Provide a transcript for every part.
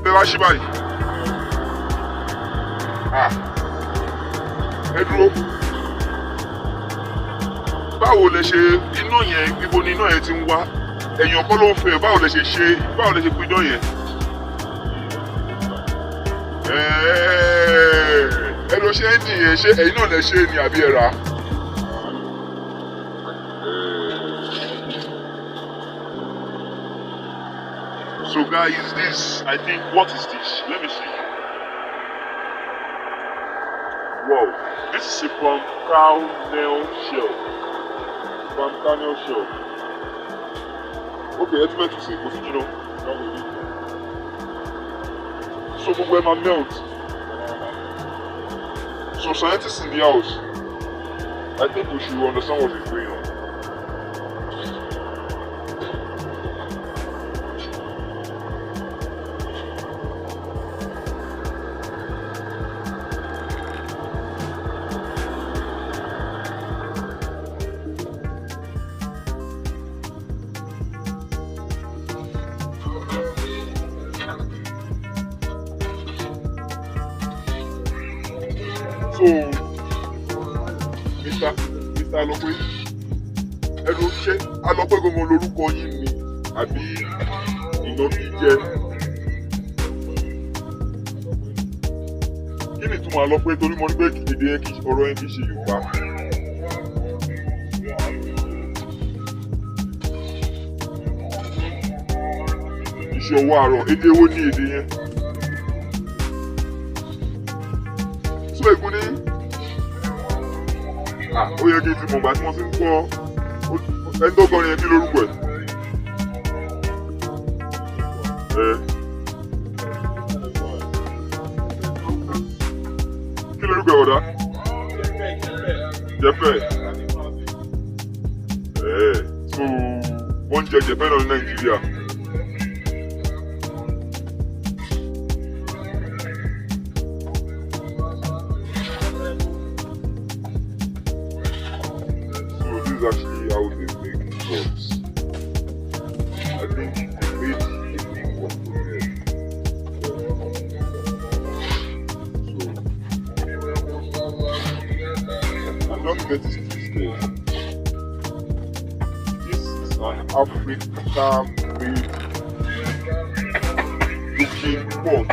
fẹ́ wá ṣí báyìí. Ẹ dúró. Báwo lẹ ṣe iná yẹn, ibo ni iná yẹn ti ń wá? Èèyàn kọ́ ló ń fẹ́, báwo lẹ ṣe pidán yẹn? Ẹ lọ ṣe ẹ́ńjìn yẹn, ṣé ẹ̀yin náà lẹ ṣe ni àbí ẹ rà? So guys, this, I think, what is this? Let me see. Wow, this is a palm kernel shell. Palm kernel shell. Okay, let's make to see. What did you know? So where my melt. So scientists in the house, I think we should understand what is going on. So, Mr. Alọ́pẹ́, ẹnu ṣé Alọ́pẹ́ gbogbo lórúkọ yín ni àbí ìnagijẹ? Kí ni ìtumọ̀ Alọ́pẹ́ torí mo ní pé èdè yẹn ọ̀rọ̀ yẹn kì í ṣe Yorùbá? Ìṣòwò àrọ̀, èdè wo ni èdè yẹn? So ègún ní ó yẹ kí n ti mọ̀ gbà tí wọ́n ti ń kọ́ ẹni tó kọrin yẹn kí lórúkọ ẹ̀? Kí lórúkọ ẹ̀ ọ̀dà? Jẹ́pẹ̀. So wọ́n ń jẹ jẹ̀pẹ̀ náà ní Nàìjíríà. Is actually how they make drugs. I think they made a big one for them. So I'm not getting to this stage. This is an African-made cooking pot.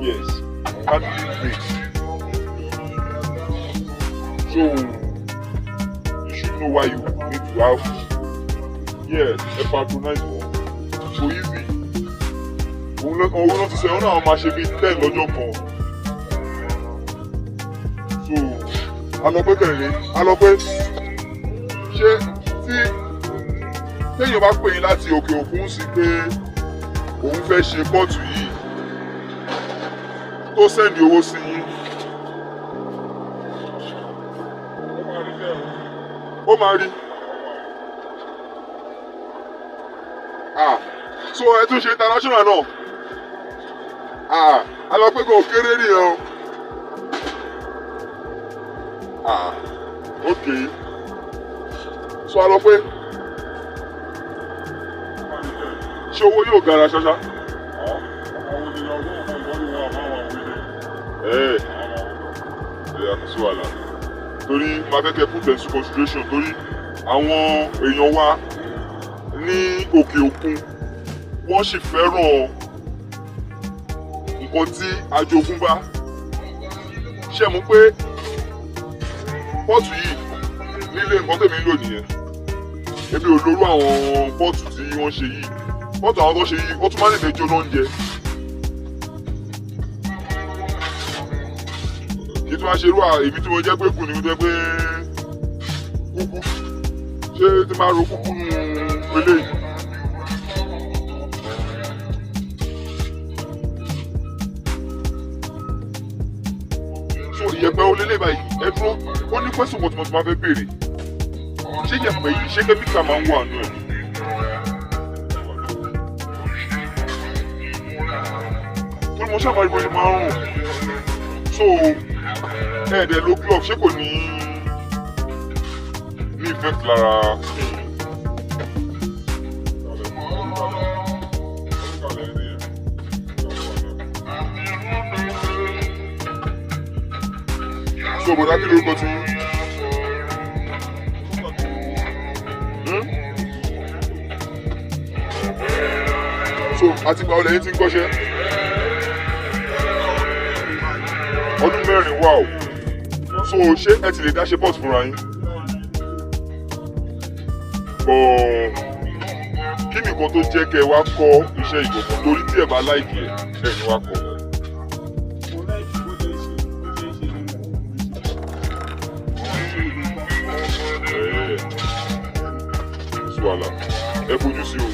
Yes, handmade. So know why you need to have a patronize one. So easy. Òun náà ti sọ ẹ̀ náà máa ṣe bíi 10 lọ́jọ́ kan. So Alọ́pẹ́ kẹ̀lé Alọ́pẹ́ ṣé tí téèyàn bá pè yín láti òkè òkun sí pé òun fẹ́ ṣe pọ́ọ̀tù yìí tó sẹ́ndì owó sí yín. Ó máa rí. So ẹ tún ṣe international náà. Alọ́pẹ́ kò kéré nìyẹn o. Okay. So Alọ́pẹ́ ṣé owó yóò gara ṣáṣá? Àkóso àlà. Torí máa fẹ́ kẹ́ put into consideration torí àwọn èèyàn wa ní òkè òkun wọ́n sì fẹ́ràn nǹkan tí ajogún bá. Ṣé mo pé pọ́ọ̀tù yìí nílé nǹkan tèmi ń lò nìyẹn? Èmi ò lórú àwọn pọ́ọ̀tù tí wọ́n ṣe yìí. Pọ́ọ̀tù àwọn tó ṣe yìí wọ́n tún máa ń lè jóná oúnjẹ. Kí tí wọ́n ṣe irú èmi tí mo jẹ́ pé kù ní jẹ́ pé kúkú ṣé tí máa ro kúkú nù eléyìí. So ìyẹ̀pẹ̀ olélé báyìí ẹ̀dúró ó ní pẹ́sùn kan tí mo ti máa fẹ́ béèrè ṣé ìyẹ̀pẹ̀ yìí ṣé kẹ́míkà máa ń wà nù ẹ̀? Torí mo ṣàmọ́ ìbọn yìí máa ń rùn. So ẹ̀ẹ́dẹ̀ ló glove ṣé kò ní effect lára skin? So bọ̀dá kí lórúkọ ti yín? So àti ìgbà olè yín ti ń kọ́ṣẹ́? Ọdún mẹ́rin wà o. So ṣé ẹ ti lè dá ṣe pọ́ọ̀tù fúnra yín? Kí ni nǹkan tó jẹ́ kẹ́ ẹ wá kọ́ iṣẹ́ ìkòkò torí tí ẹ bá láìkì ẹ̀ ní wá kọ́? Wàhálà ẹ fojú sí o.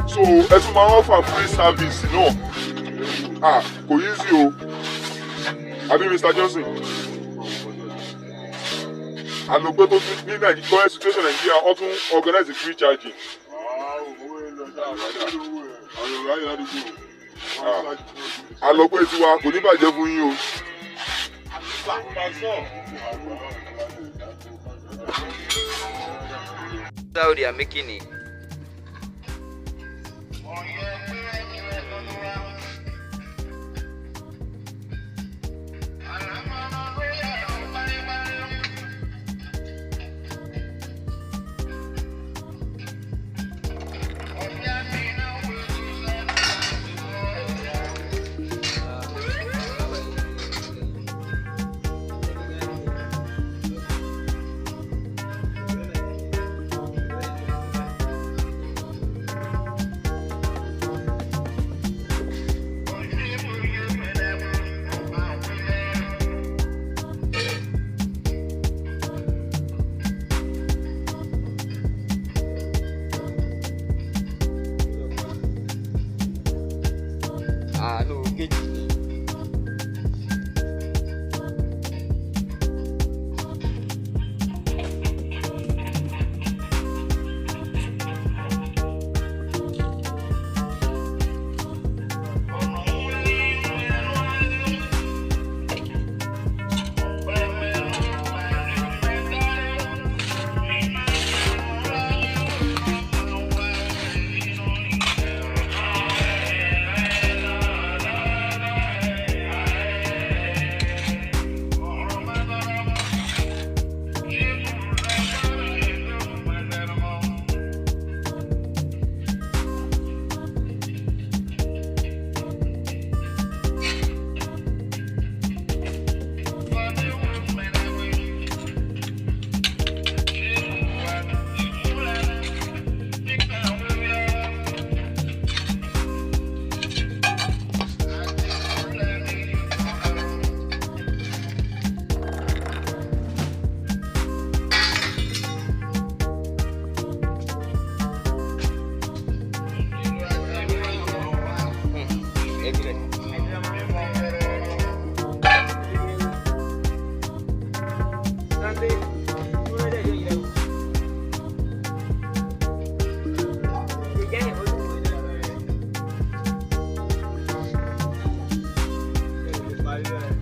So ẹ tún máa ń offer free service náà. Kò easy o. Àbí Mr. Johnson? Àná pé tó tún ní current situation Nàìjíríà wọ́n tún organize free charging. Àná pé tiwa kò ní bàjẹ́ fún yín o. That's how they are making it. No, get it. Bye.